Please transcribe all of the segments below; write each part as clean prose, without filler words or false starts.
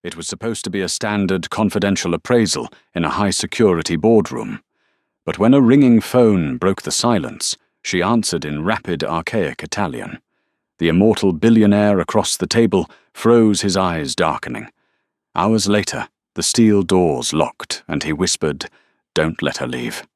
It was supposed to be a standard confidential appraisal in a high-security boardroom. But when a ringing phone broke the silence, she answered in rapid, archaic Italian. The immortal billionaire across the table froze, his eyes darkening. Hours later, the steel doors locked, and he whispered, "Don't let her leave."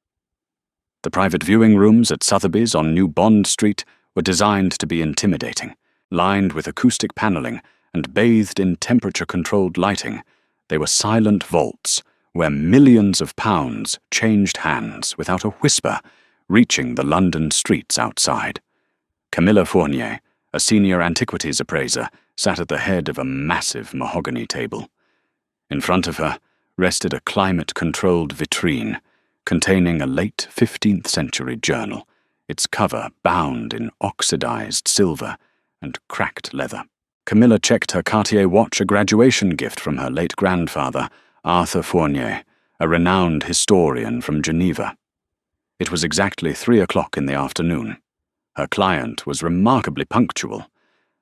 The private viewing rooms at Sotheby's on New Bond Street were designed to be intimidating. Lined with acoustic paneling and bathed in temperature-controlled lighting, they were silent vaults where millions of pounds changed hands without a whisper, reaching the London streets outside. Camilla Fournier, a senior antiquities appraiser, sat at the head of a massive mahogany table. In front of her rested a climate-controlled vitrine containing a late 15th century journal, its cover bound in oxidized silver and cracked leather. Camilla checked her Cartier watch, a graduation gift from her late grandfather, Arthur Fournier, a renowned historian from Geneva. It was exactly 3 o'clock in the afternoon. Her client was remarkably punctual.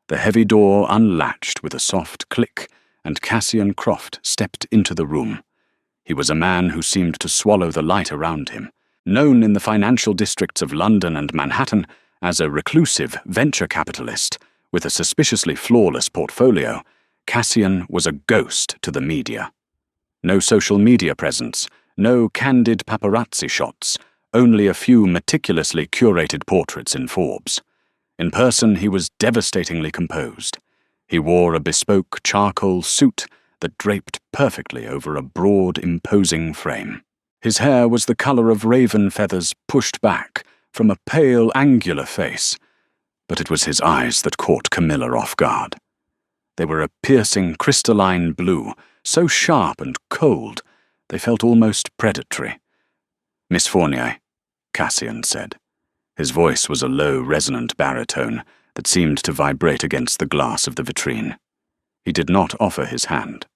The heavy door unlatched with a soft click, and Cassian Croft stepped into the room. He was a man who seemed to swallow the light around him. Known in the financial districts of London and Manhattan as a reclusive venture capitalist with a suspiciously flawless portfolio, Cassian was a ghost to the media. No social media presence, no candid paparazzi shots, only a few meticulously curated portraits in Forbes. In person, he was devastatingly composed. He wore a bespoke charcoal suit that draped perfectly over a broad, imposing frame. His hair was the color of raven feathers pushed back from a pale, angular face, but it was his eyes that caught Camilla off guard. They were a piercing, crystalline blue, so sharp and cold they felt almost predatory. "Miss Fournier," Cassian said. His voice was a low, resonant baritone that seemed to vibrate against the glass of the vitrine. He did not offer his hand.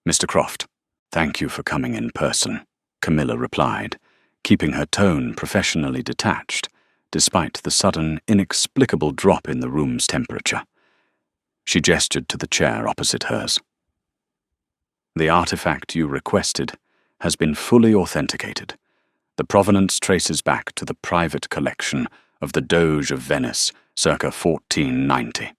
"Mr. Croft, thank you for coming in person," Camilla replied, keeping her tone professionally detached, despite the sudden, inexplicable drop in the room's temperature. She gestured to the chair opposite hers. "The artifact you requested has been fully authenticated. The provenance traces back to the private collection of the Doge of Venice circa 1490.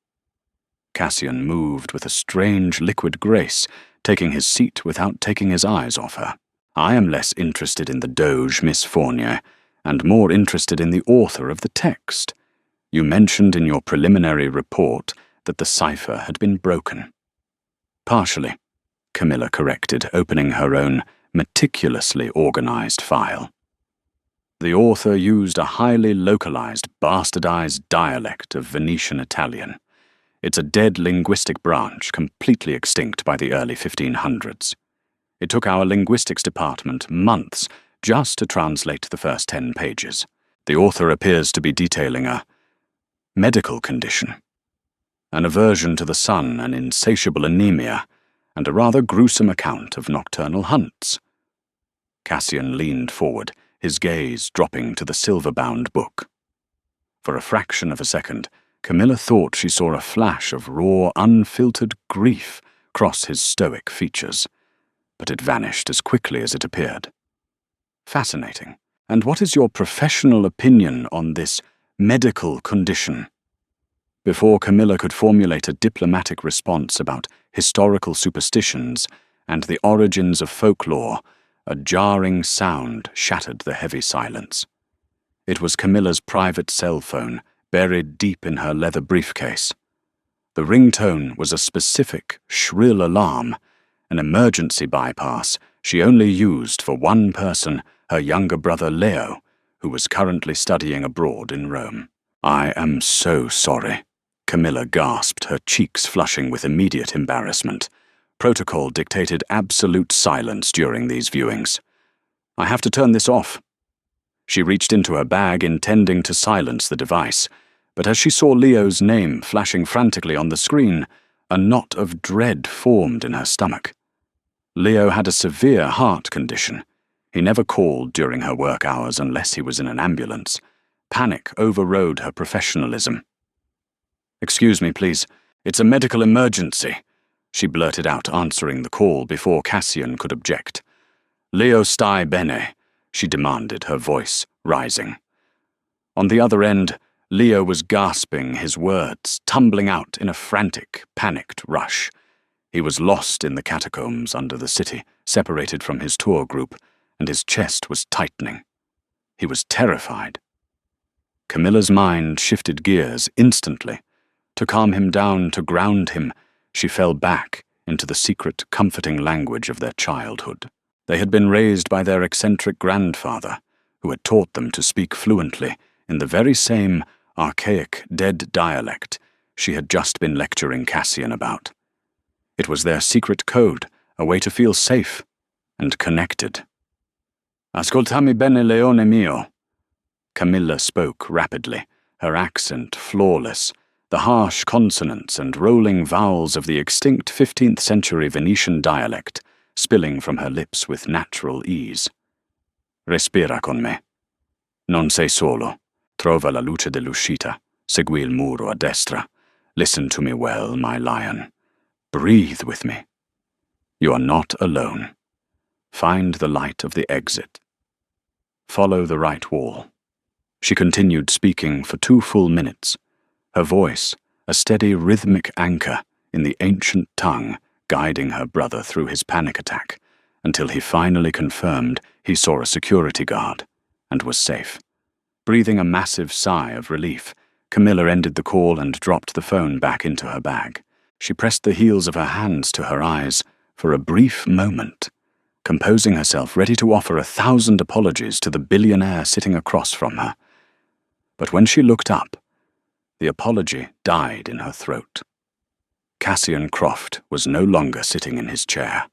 Cassian moved with a strange liquid grace, taking his seat without taking his eyes off her. "I am less interested in the Doge, Miss Fournier, and more interested in the author of the text. You mentioned in your preliminary report that the cipher had been broken." "Partially," Camilla corrected, opening her own meticulously organized file. "The author used a highly localized, bastardized dialect of Venetian Italian. It's a dead linguistic branch, completely extinct by the early 1500s. It took our linguistics department months just to translate the first 10 pages. The author appears to be detailing a medical condition, an aversion to the sun, an insatiable anemia, and a rather gruesome account of nocturnal hunts." Cassian leaned forward, his gaze dropping to the silver-bound book. For a fraction of a second, Camilla thought she saw a flash of raw, unfiltered grief cross his stoic features, but it vanished as quickly as it appeared. "Fascinating. And what is your professional opinion on this medical condition?" Before Camilla could formulate a diplomatic response about historical superstitions and the origins of folklore, a jarring sound shattered the heavy silence. It was Camilla's private cell phone, buried deep in her leather briefcase. The ringtone was a specific, shrill alarm, an emergency bypass she only used for one person, her younger brother Leo, who was currently studying abroad in Rome. "I am so sorry," Camilla gasped, her cheeks flushing with immediate embarrassment. Protocol dictated absolute silence during these viewings. "I have to turn this off." She reached into her bag, intending to silence the device, but as she saw Leo's name flashing frantically on the screen, a knot of dread formed in her stomach. Leo had a severe heart condition. He never called during her work hours unless he was in an ambulance. Panic overrode her professionalism. "Excuse me, please. It's a medical emergency." she blurted out, answering the call before Cassian could object. Leo stai bene, she demanded, her voice rising. On the other end, Leo was gasping his words, tumbling out in a frantic, panicked rush. He was lost in the catacombs under the city, separated from his tour group, and his chest was tightening. He was terrified. Camilla's mind shifted gears instantly. To calm him down, to ground him, she fell back into the secret, comforting language of their childhood. They had been raised by their eccentric grandfather, who had taught them to speak fluently in the very same archaic, dead dialect she had just been lecturing Cassian about. It was their secret code, a way to feel safe and connected. Ascoltami bene, leone mio. Camilla spoke rapidly, her accent flawless, the harsh consonants and rolling vowels of the extinct 15th century Venetian dialect spilling from her lips with natural ease. Respira con me. Non sei solo. Trova la luce dell'uscita. Segui il muro a destra. Listen to me well, my lion. Breathe with me. You are not alone. Find the light of the exit. Follow the right wall. She continued speaking for 2 full minutes, her voice a steady rhythmic anchor in the ancient tongue guiding her brother through his panic attack, until he finally confirmed he saw a security guard and was safe. Breathing a massive sigh of relief, Camilla ended the call and dropped the phone back into her bag. She pressed the heels of her hands to her eyes for a brief moment, composing herself, ready to offer 1,000 apologies to the billionaire sitting across from her. But when she looked up, the apology died in her throat. Cassian Croft was no longer sitting in his chair.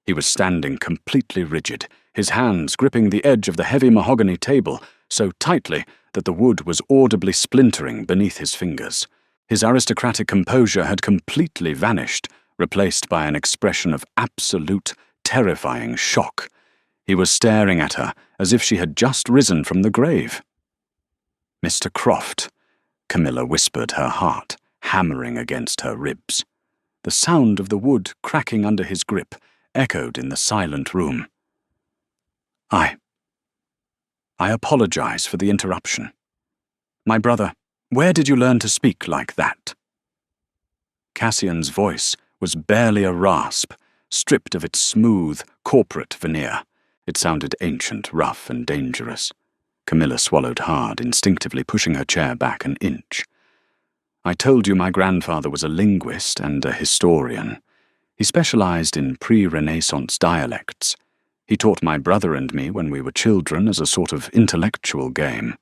He was standing completely rigid, his hands gripping the edge of the heavy mahogany table so tightly that the wood was audibly splintering beneath his fingers. His aristocratic composure had completely vanished, replaced by an expression of absolute, terrifying shock. He was staring at her as if she had just risen from the grave. Mr. Croft, Camilla whispered, her heart hammering against her ribs. The sound of the wood cracking under his grip echoed in the silent room. I apologize for the interruption. My brother, where did you learn to speak like that? Cassian's voice was barely a rasp, stripped of its smooth, corporate veneer. It sounded ancient, rough, and dangerous. Camilla swallowed hard, instinctively pushing her chair back an inch. I told you my grandfather was a linguist and a historian. He specialized in pre-Renaissance dialects. He taught my brother and me when we were children as a sort of intellectual game.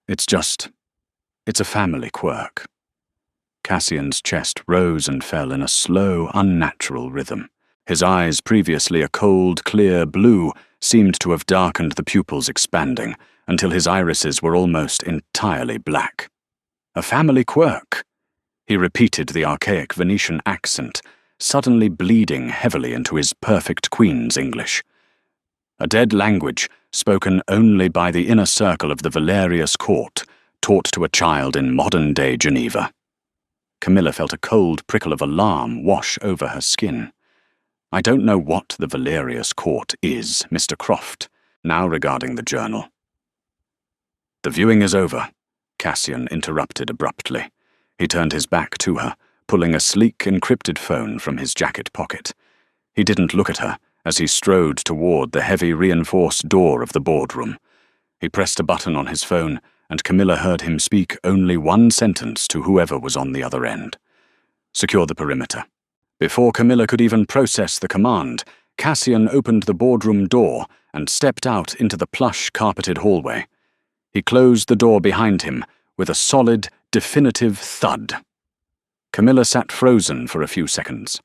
It's a family quirk. Cassian's chest rose and fell in a slow, unnatural rhythm. His eyes, previously a cold, clear blue, seemed to have darkened, the pupils expanding, until his irises were almost entirely black. A family quirk. He repeated the archaic Venetian accent, suddenly bleeding heavily into his perfect Queen's English. A dead language, spoken only by the inner circle of the Valerius court, taught to a child in modern-day Geneva. Camilla felt a cold prickle of alarm wash over her skin. I don't know what the Valerius court is, Mr. Croft, now regarding the journal. The viewing is over, Cassian interrupted abruptly. He turned his back to her, pulling a sleek, encrypted phone from his jacket pocket. He didn't look at her as he strode toward the heavy, reinforced door of the boardroom. He pressed a button on his phone, and Camilla heard him speak only one sentence to whoever was on the other end. Secure the perimeter. Before Camilla could even process the command, Cassian opened the boardroom door and stepped out into the plush, carpeted hallway. He closed the door behind him with a solid, definitive thud. Camilla sat frozen for a few seconds.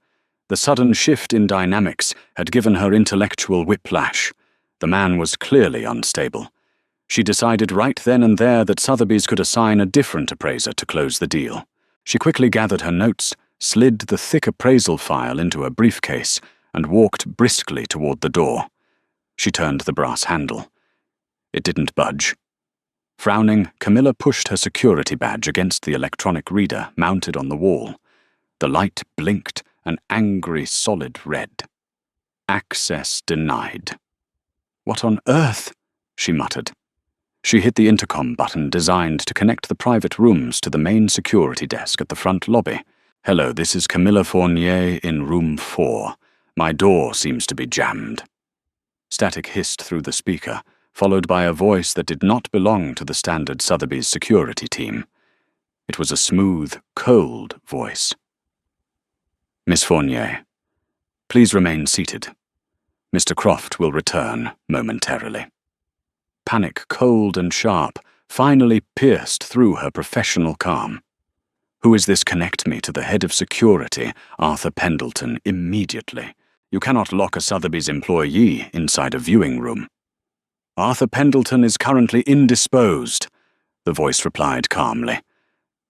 The sudden shift in dynamics had given her intellectual whiplash. The man was clearly unstable. She decided right then and there that Sotheby's could assign a different appraiser to close the deal. She quickly gathered her notes, slid the thick appraisal file into a briefcase, and walked briskly toward the door. She turned the brass handle. It didn't budge. Frowning, Camilla pushed her security badge against the electronic reader mounted on the wall. The light blinked an angry solid red. Access denied. "What on earth?" she muttered. She hit the intercom button designed to connect the private rooms to the main security desk at the front lobby. "Hello, this is Camilla Fournier in room 4. My door seems to be jammed." Static hissed through the speaker, followed by a voice that did not belong to the standard Sotheby's security team. It was a smooth, cold voice. "Miss Fournier, please remain seated. Mr. Croft will return momentarily." Panic, cold and sharp, finally pierced through her professional calm. "Who is this? Connect me to the head of security, Arthur Pendleton, immediately. You cannot lock a Sotheby's employee inside a viewing room." "Arthur Pendleton is currently indisposed," the voice replied calmly.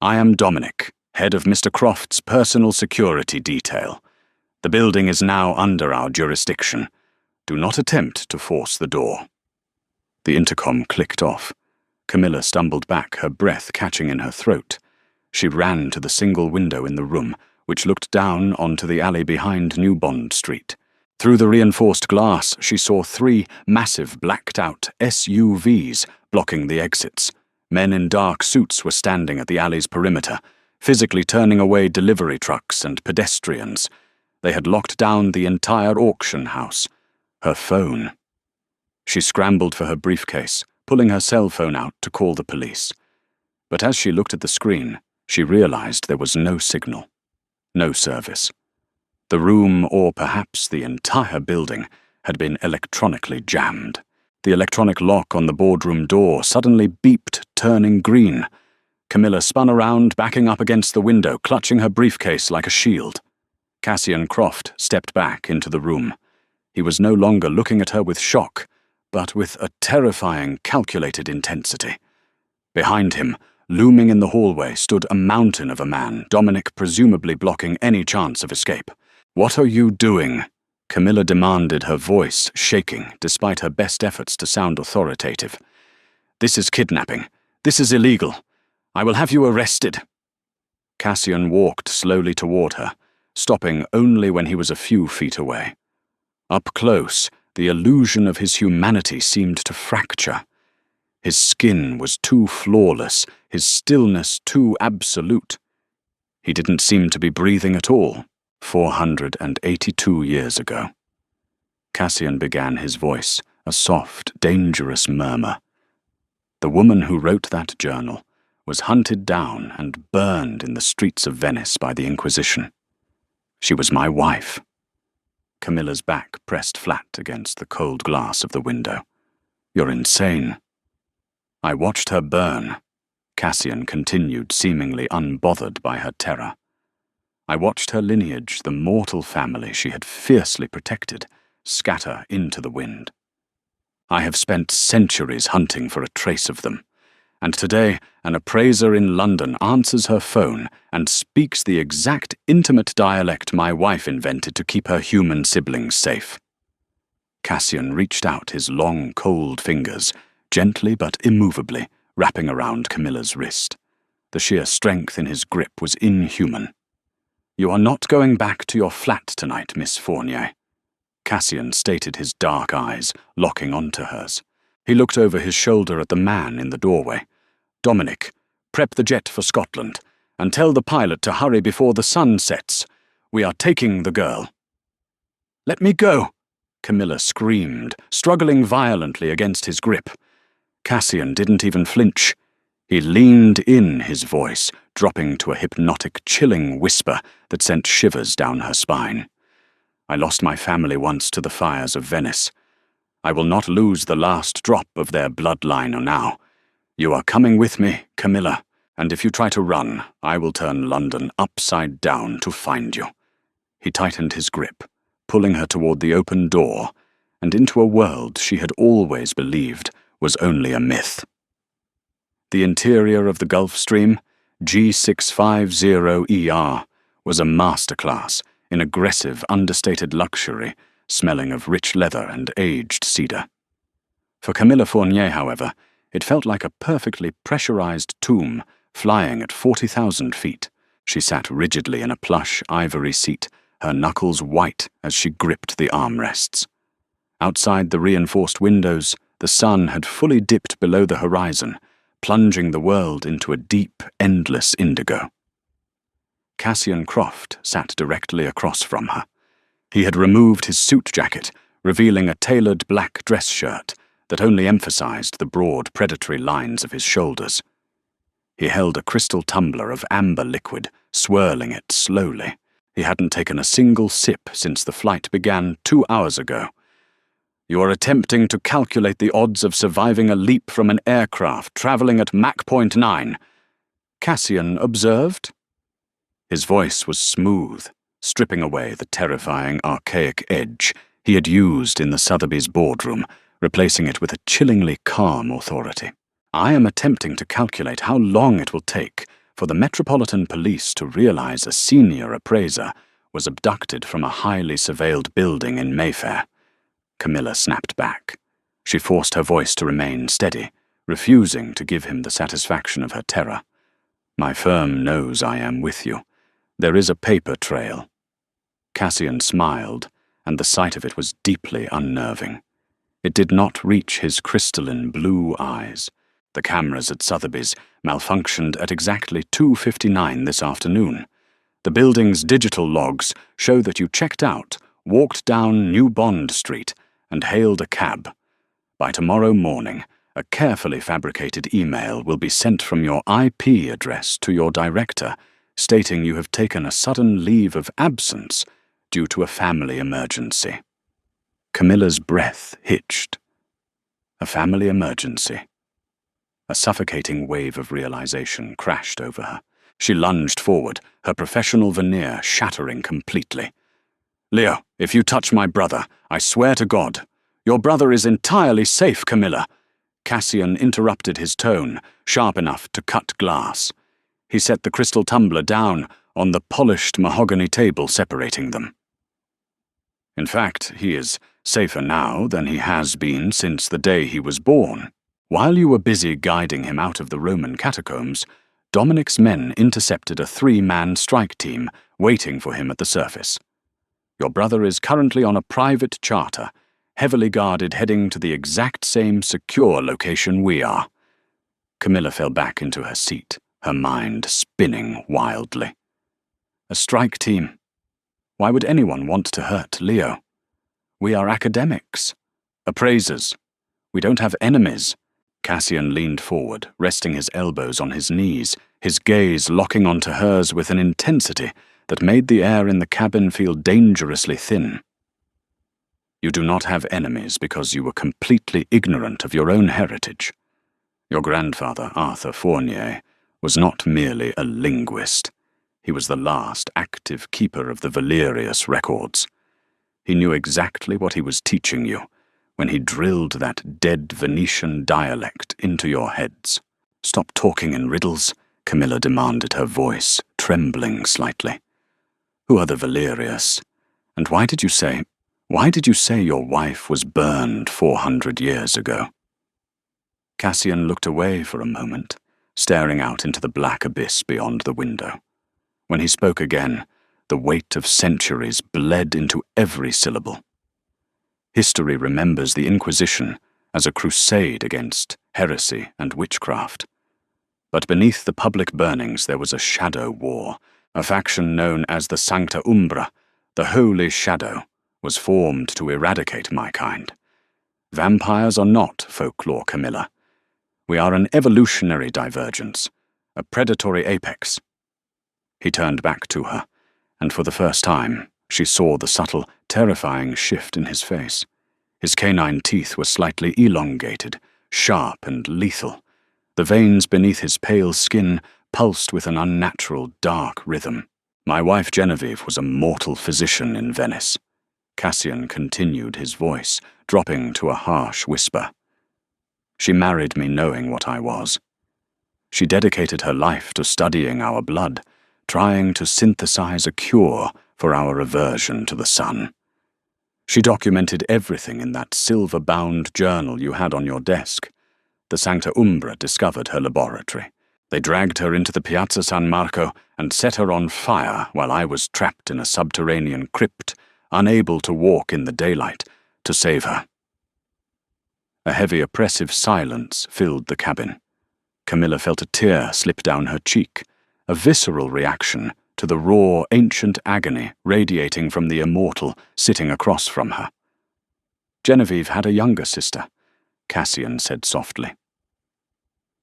"I am Dominic, head of Mr. Croft's personal security detail. The building is now under our jurisdiction. Do not attempt to force the door." The intercom clicked off. Camilla stumbled back, her breath catching in her throat. She ran to the single window in the room, which looked down onto the alley behind New Bond Street. Through the reinforced glass, she saw 3 massive blacked-out SUVs blocking the exits. Men in dark suits were standing at the alley's perimeter, physically turning away delivery trucks and pedestrians. They had locked down the entire auction house. Her phone. She scrambled for her briefcase, pulling her cell phone out to call the police. But as she looked at the screen, she realized there was no signal, no service. The room, or perhaps the entire building, had been electronically jammed. The electronic lock on the boardroom door suddenly beeped, turning green. Camilla spun around, backing up against the window, clutching her briefcase like a shield. Cassian Croft stepped back into the room. He was no longer looking at her with shock, but with a terrifying, calculated intensity. Behind him, looming in the hallway, stood a mountain of a man, Dominic presumably blocking any chance of escape. "What are you doing?" Camilla demanded, her voice shaking despite her best efforts to sound authoritative. "This is kidnapping. This is illegal. I will have you arrested." Cassian walked slowly toward her, stopping only when he was a few feet away. Up close, the illusion of his humanity seemed to fracture. His skin was too flawless, his stillness too absolute. He didn't seem to be breathing at all, 482 years ago. Cassian began his voice, a soft, dangerous murmur. "The woman who wrote that journal was hunted down and burned in the streets of Venice by the Inquisition. She was my wife." Camilla's back pressed flat against the cold glass of the window. "You're insane." "I watched her burn," Cassian continued, seemingly unbothered by her terror. "I watched her lineage, the mortal family she had fiercely protected, scatter into the wind. I have spent centuries hunting for a trace of them, and today an appraiser in London answers her phone and speaks the exact intimate dialect my wife invented to keep her human siblings safe." Cassian reached out his long, cold fingers, gently but immovably, wrapping around Camilla's wrist. The sheer strength in his grip was inhuman. "You are not going back to your flat tonight, Miss Fournier." Cassian stated, his dark eyes locking onto hers. He looked over his shoulder at the man in the doorway. "Dominic, prep the jet for Scotland, and tell the pilot to hurry before the sun sets. We are taking the girl." "Let me go!" Camilla screamed, struggling violently against his grip. Cassian didn't even flinch. He leaned in his voice, dropping to a hypnotic, chilling whisper that sent shivers down her spine. "I lost my family once to the fires of Venice. I will not lose the last drop of their bloodline now. You are coming with me, Camilla, and if you try to run, I will turn London upside down to find you." He tightened his grip, pulling her toward the open door, and into a world she had always believed was only a myth. The interior of the Gulf Stream, G650ER, was a masterclass in aggressive, understated luxury, smelling of rich leather and aged cedar. For Camilla Fournier, however, it felt like a perfectly pressurized tomb flying at 40,000 feet. She sat rigidly in a plush ivory seat, her knuckles white as she gripped the armrests. Outside the reinforced windows, the sun had fully dipped below the horizon, plunging the world into a deep, endless indigo. Cassian Croft sat directly across from her. He had removed his suit jacket, revealing a tailored black dress shirt that only emphasized the broad, predatory lines of his shoulders. He held a crystal tumbler of amber liquid, swirling it slowly. He hadn't taken a single sip since the flight began 2 hours ago. "You are attempting to calculate the odds of surviving a leap from an aircraft traveling at Mach 0.9, Cassian observed. His voice was smooth, stripping away the terrifying, archaic edge he had used in the Sotheby's boardroom, replacing it with a chillingly calm authority. "I am attempting to calculate how long it will take for the Metropolitan Police to realize a senior appraiser was abducted from a highly surveilled building in Mayfair." Camilla snapped back. She forced her voice to remain steady, refusing to give him the satisfaction of her terror. "My firm knows I am with you. There is a paper trail." Cassian smiled, and the sight of it was deeply unnerving. It did not reach his crystalline blue eyes. The cameras at Sotheby's malfunctioned at exactly 2:59 this afternoon. The building's digital logs show that you checked out, walked down New Bond Street, and hailed a cab. By tomorrow morning, a carefully fabricated email will be sent from your IP address to your director, stating you have taken a sudden leave of absence due to a family emergency. Camilla's breath hitched. A family emergency. A suffocating wave of realization crashed over her. She lunged forward, her professional veneer shattering completely. "Leo, if you touch my brother, I swear to God. Your brother is entirely safe, Camilla." Cassian interrupted his tone, sharp enough to cut glass. He set the crystal tumbler down on the polished mahogany table separating them. "In fact, he is safer now than he has been since the day he was born. While you were busy guiding him out of the Roman catacombs, Dominic's men intercepted a 3-man strike team waiting for him at the surface. Your brother is currently on a private charter, heavily guarded, heading to the exact same secure location we are." Camilla fell back into her seat, her mind spinning wildly. A strike team? Why would anyone want to hurt Leo? We are academics, appraisers. We don't have enemies. Cassian leaned forward, resting his elbows on his knees, his gaze locking onto hers with an intensity that made the air in the cabin feel dangerously thin. "You do not have enemies because you were completely ignorant of your own heritage. Your grandfather, Arthur Fournier, was not merely a linguist. He was the last active keeper of the Valerius records. He knew exactly what he was teaching you when he drilled that dead Venetian dialect into your heads." "Stop talking in riddles," Camilla demanded, her voice trembling slightly. "Who are the Valerius? And why did you say your wife was burned 400 years ago?" Cassian looked away for a moment, staring out into the black abyss beyond the window. When he spoke again, the weight of centuries bled into every syllable. History remembers the Inquisition as a crusade against heresy and witchcraft. But beneath the public burnings there was a shadow war. A faction known as the Sancta Umbra, the Holy Shadow, was formed to eradicate my kind. Vampires are not folklore, Camilla. We are an evolutionary divergence, a predatory apex. He turned back to her, and for the first time, she saw the subtle, terrifying shift in his face. His canine teeth were slightly elongated, sharp and lethal. The veins beneath his pale skin pulsed with an unnatural, dark rhythm. My wife Genevieve was a mortal physician in Venice. Cassian continued, his voice dropping to a harsh whisper. She married me knowing what I was. She dedicated her life to studying our blood, trying to synthesize a cure for our aversion to the sun. She documented everything in that silver-bound journal you had on your desk. The Sancta Umbra discovered her laboratory, They dragged her into the Piazza San Marco and set her on fire while I was trapped in a subterranean crypt, unable to walk in the daylight to save her. A heavy, oppressive silence filled the cabin. Camilla felt a tear slip down her cheek, a visceral reaction to the raw, ancient agony radiating from the immortal sitting across from her. Genevieve had a younger sister, Cassian said softly.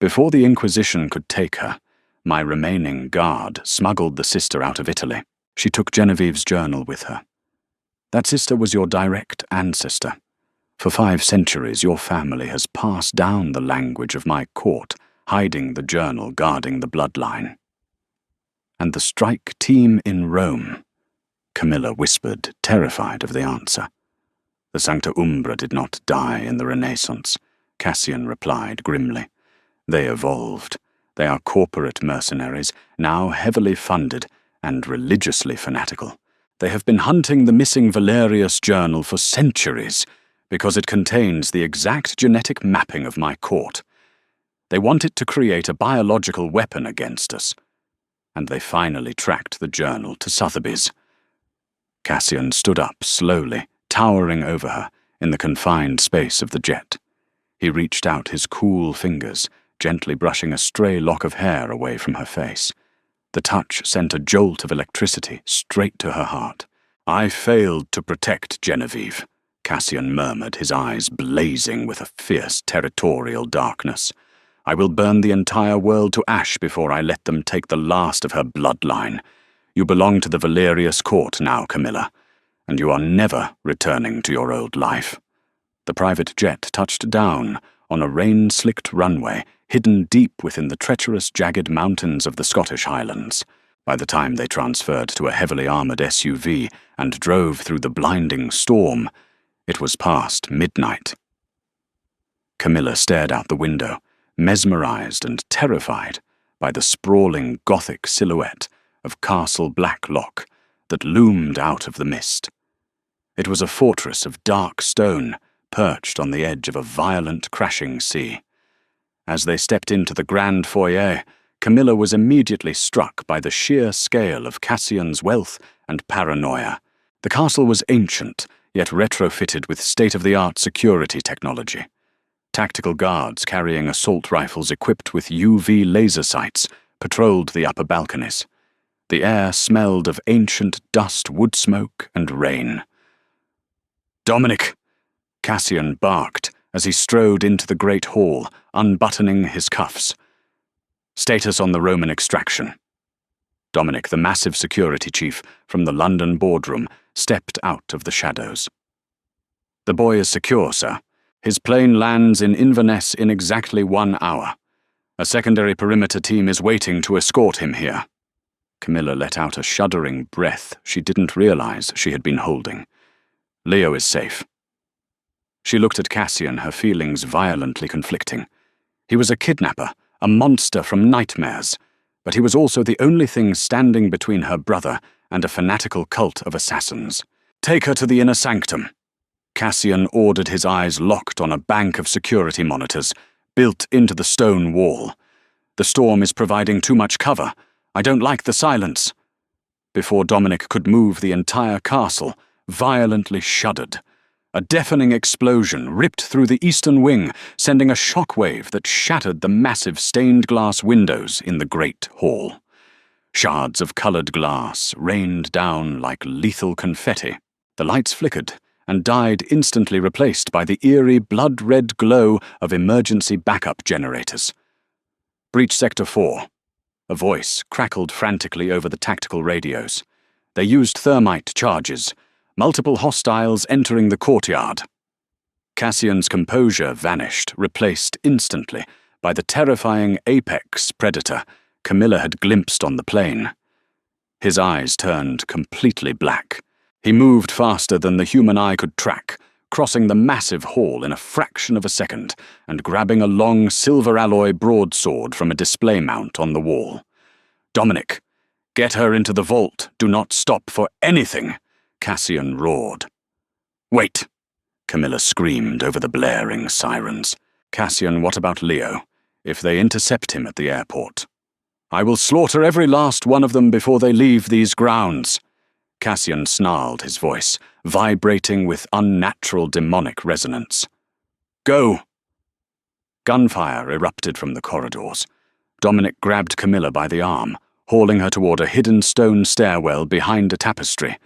Before the Inquisition could take her, my remaining guard smuggled the sister out of Italy. She took Genevieve's journal with her. That sister was your direct ancestor. For 5 centuries, your family has passed down the language of my court, hiding the journal guarding the bloodline. And the strike team in Rome, Camilla whispered, terrified of the answer. The Sancta Umbra did not die in the Renaissance, Cassian replied grimly. They evolved. They are corporate mercenaries, now heavily funded and religiously fanatical. They have been hunting the missing Valerius journal for centuries because it contains the exact genetic mapping of my court. They want it to create a biological weapon against us. And they finally tracked the journal to Sotheby's. Cassian stood up slowly, towering over her in the confined space of the jet. He reached out his cool fingers, gently brushing a stray lock of hair away from her face. The touch sent a jolt of electricity straight to her heart. I failed to protect Genevieve, Cassian murmured, his eyes blazing with a fierce territorial darkness. I will burn the entire world to ash before I let them take the last of her bloodline. You belong to the Valerius court now, Camilla, and you are never returning to your old life. The private jet touched down on a rain-slicked runway hidden deep within the treacherous, jagged mountains of the Scottish Highlands. By the time they transferred to a heavily armored SUV and drove through the blinding storm, it was past midnight. Camilla stared out the window, mesmerized and terrified by the sprawling Gothic silhouette of Castle Blacklock that loomed out of the mist. It was a fortress of dark stone, perched on the edge of a violent, crashing sea. As they stepped into the grand foyer, Camilla was immediately struck by the sheer scale of Cassian's wealth and paranoia. The castle was ancient, yet retrofitted with state-of-the-art security technology. Tactical guards carrying assault rifles equipped with UV laser sights patrolled the upper balconies. The air smelled of ancient dust, wood smoke, and rain. "Dominic!" Cassian barked as he strode into the great hall, unbuttoning his cuffs. Status on the Roman extraction. Dominic, the massive security chief from the London boardroom, stepped out of the shadows. "The boy is secure, sir. His plane lands in Inverness in exactly 1 hour. A secondary perimeter team is waiting to escort him here." Camilla let out a shuddering breath she didn't realize she had been holding. "Leo is safe." She looked at Cassian, her feelings violently conflicting. He was a kidnapper, a monster from nightmares, but he was also the only thing standing between her brother and a fanatical cult of assassins. "Take her to the inner sanctum." Cassian ordered, his eyes locked on a bank of security monitors built into the stone wall. "The storm is providing too much cover. I don't like the silence." Before Dominic could move, the entire castle violently shuddered. A deafening explosion ripped through the eastern wing, sending a shockwave that shattered the massive stained-glass windows in the great hall. Shards of colored glass rained down like lethal confetti. The lights flickered and died, instantly replaced by the eerie blood-red glow of emergency backup generators. "Breach Sector 4. A voice crackled frantically over the tactical radios. They used thermite charges. Multiple hostiles entering the courtyard. Cassian's composure vanished, replaced instantly by the terrifying apex predator Camilla had glimpsed on the plane. His eyes turned completely black. He moved faster than the human eye could track, crossing the massive hall in a fraction of a second and grabbing a long silver alloy broadsword from a display mount on the wall. "Dominic, get her into the vault. Do not stop for anything," Cassian roared. "Wait!" Camilla screamed over the blaring sirens. "Cassian, what about Leo? If they intercept him at the airport?" I will slaughter every last one of them before they leave these grounds. Cassian snarled, his voice vibrating with unnatural demonic resonance. Go! Gunfire erupted from the corridors. Dominic grabbed Camilla by the arm, hauling her toward a hidden stone stairwell behind a tapestry.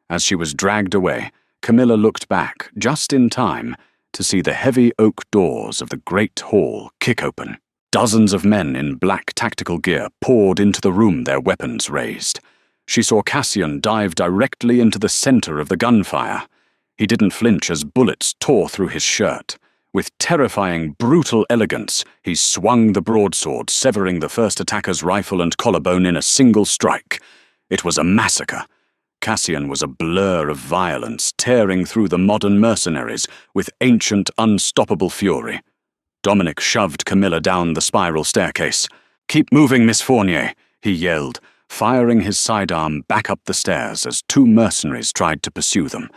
As she was dragged away, Camilla looked back just in time to see the heavy oak doors of the great hall kick open. Dozens of men in black tactical gear poured into the room, their weapons raised. She saw Cassian dive directly into the center of the gunfire. He didn't flinch as bullets tore through his shirt. With terrifying, brutal elegance, he swung the broadsword, severing the first attacker's rifle and collarbone in a single strike. It was a massacre. Cassian was a blur of violence, tearing through the modern mercenaries with ancient, unstoppable fury. Dominic shoved Camilla down the spiral staircase. "Keep moving, Miss Fournier," he yelled, firing his sidearm back up the stairs as two mercenaries tried to pursue them.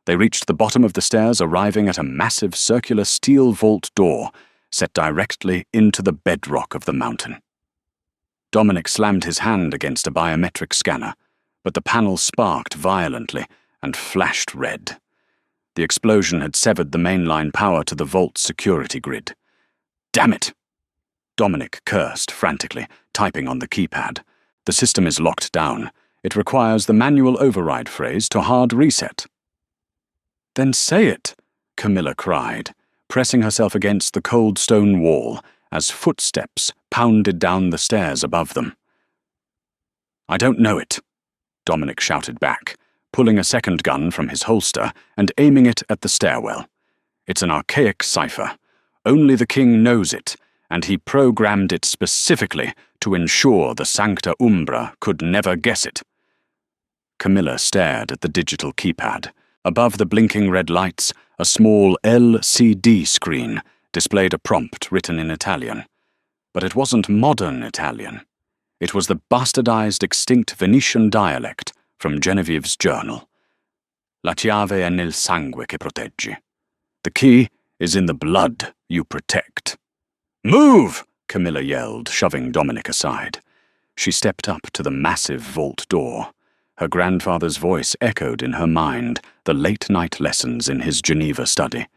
They reached the bottom of the stairs, arriving at a massive circular steel vault door set directly into the bedrock of the mountain. Dominic slammed his hand against a biometric scanner, but the panel sparked violently and flashed red. The explosion had severed the mainline power to the vault's security grid. "Damn it!" Dominic cursed frantically, typing on the keypad. "The system is locked down. It requires the manual override phrase to hard reset." "Then say it," Camilla cried, pressing herself against the cold stone wall as footsteps pounded down the stairs above them. "I don't know it," Dominic shouted back, pulling a second gun from his holster and aiming it at the stairwell. "It's an archaic cipher. Only the king knows it, and he programmed it specifically to ensure the Sancta Umbra could never guess it." Camilla stared at the digital keypad. Above the blinking red lights, a small LCD screen displayed a prompt written in Italian. But it wasn't modern Italian. It was the bastardized extinct Venetian dialect from Genevieve's journal. "La chiave è nel sangue che proteggi." The key is in the blood you protect. "Move!" Camilla yelled, shoving Dominic aside. She stepped up to the massive vault door. Her grandfather's voice echoed in her mind the late-night lessons in his Geneva study.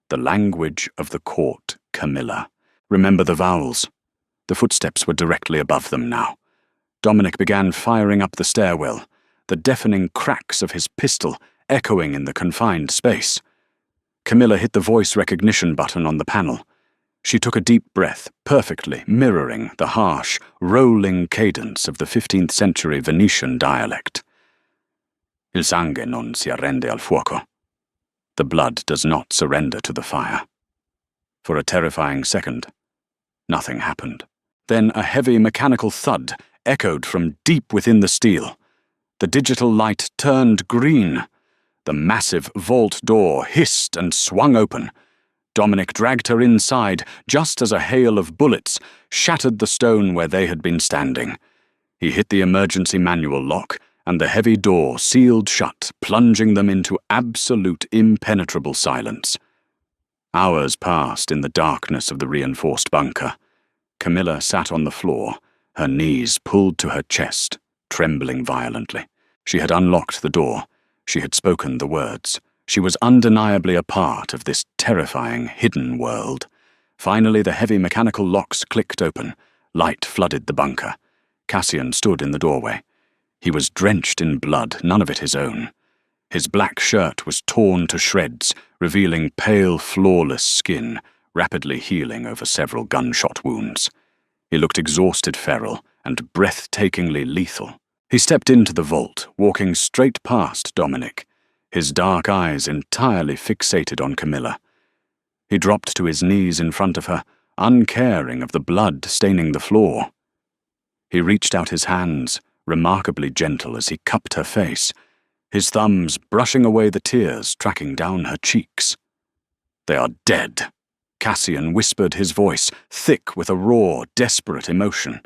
The language of the court, Camilla. Remember the vowels. The footsteps were directly above them now. Dominic began firing up the stairwell, the deafening cracks of his pistol echoing in the confined space. Camilla hit the voice recognition button on the panel. She took a deep breath, perfectly mirroring the harsh, rolling cadence of the 15th century Venetian dialect. "Il sangue non si arrende al fuoco." The blood does not surrender to the fire. For a terrifying second, nothing happened. Then a heavy mechanical thud echoed from deep within the steel. The digital light turned green. The massive vault door hissed and swung open. Dominic dragged her inside just as a hail of bullets shattered the stone where they had been standing. He hit the emergency manual lock, and the heavy door sealed shut, plunging them into absolute impenetrable silence. Hours passed in the darkness of the reinforced bunker. Camilla sat on the floor, her knees pulled to her chest, trembling violently. She had unlocked the door. She had spoken the words. She was undeniably a part of this terrifying, hidden world. Finally, the heavy mechanical locks clicked open. Light flooded the bunker. Cassian stood in the doorway. He was drenched in blood, none of it his own. His black shirt was torn to shreds, revealing pale, flawless skin, rapidly healing over several gunshot wounds. He looked exhausted feral and breathtakingly lethal. He stepped into the vault, walking straight past Dominic, his dark eyes entirely fixated on Camilla. He dropped to his knees in front of her, uncaring of the blood staining the floor. He reached out his hands, remarkably gentle as he cupped her face, his thumbs brushing away the tears tracking down her cheeks. "They are dead," Cassian whispered, his voice thick with a raw, desperate emotion.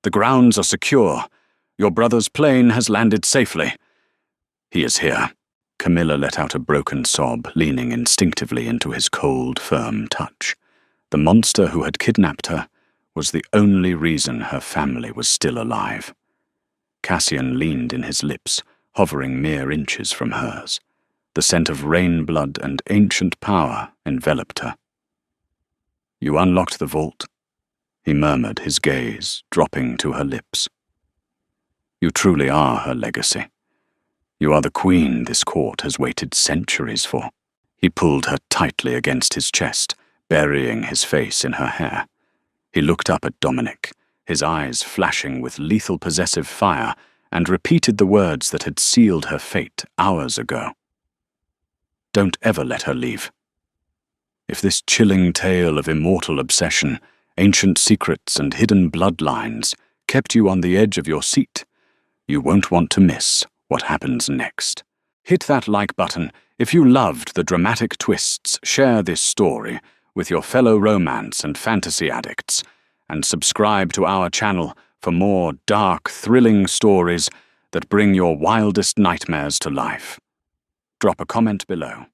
"The grounds are secure. Your brother's plane has landed safely. He is here." Camilla let out a broken sob, leaning instinctively into his cold, firm touch. The monster who had kidnapped her was the only reason her family was still alive. Cassian leaned in his lips, hovering mere inches from hers. The scent of rain blood and ancient power enveloped her. "You unlocked the vault," he murmured, his gaze dropping to her lips. "You truly are her legacy. You are the queen this court has waited centuries for." He pulled her tightly against his chest, burying his face in her hair. He looked up at Dominic, his eyes flashing with lethal possessive fire, and repeated the words that had sealed her fate hours ago. "Don't ever let her leave. If this chilling tale of immortal obsession, ancient secrets and hidden bloodlines kept you on the edge of your seat, you won't want to miss what happens next." Hit that like button if you loved the dramatic twists. Share this story with your fellow romance and fantasy addicts, and subscribe to our channel for more dark, thrilling stories that bring your wildest nightmares to life. Drop a comment below.